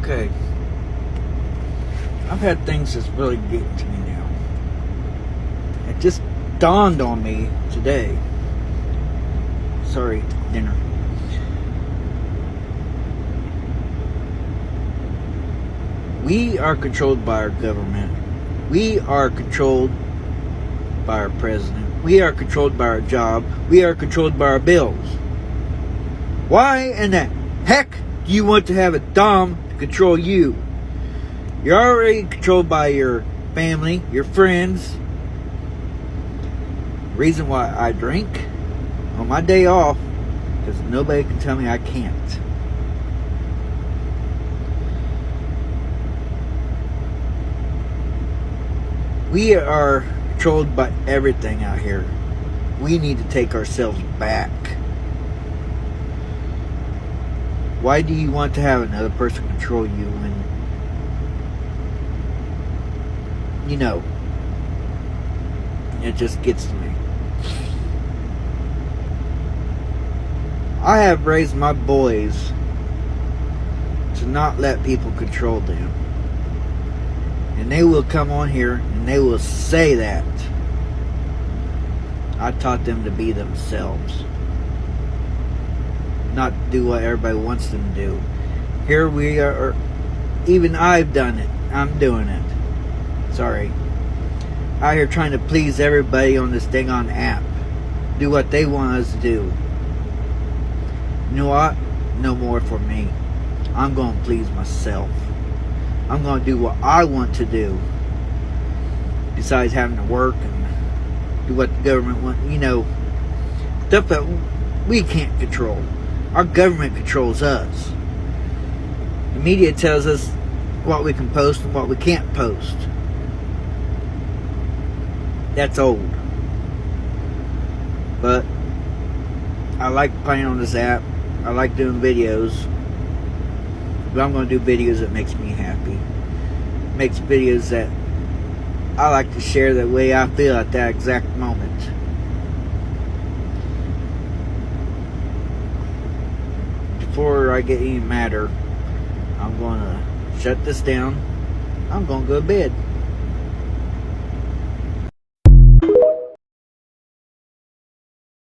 Okay. I've had things that's really getting to me now. It just dawned on me today. Sorry, dinner. We are controlled by our government. We are controlled by our president. We are controlled by our job. We are controlled by our bills. Why in the heck do you want to have a dom to control you? You're already controlled by your family, your friends. Reason why I drink on my day off, because nobody can tell me I can't. We are controlled by everything out here. We need to take ourselves back. Why do you want to have another person control you when, you know, it just gets to me. I have raised my boys to not let people control them. And they will come on here and they will say that. I taught them to be themselves. Not do what everybody wants them to do. Here we are. Even I've done it. I'm doing it. Sorry. Out here trying to please everybody on this dang on app. Do what they want us to do. You know what? No more for me. I'm going to please myself. I'm going to do what I want to do. Besides having to work and do what the government wants. You know, stuff that we can't control. Our government controls us. The media tells us what we can post and what we can't post. That's old. But I like playing on this app. I like doing videos. But I'm going to do videos that makes me happy. Makes videos that I like to share the way I feel at that exact moment. Before I get any madder, I'm going to shut this down. I'm going to go to bed.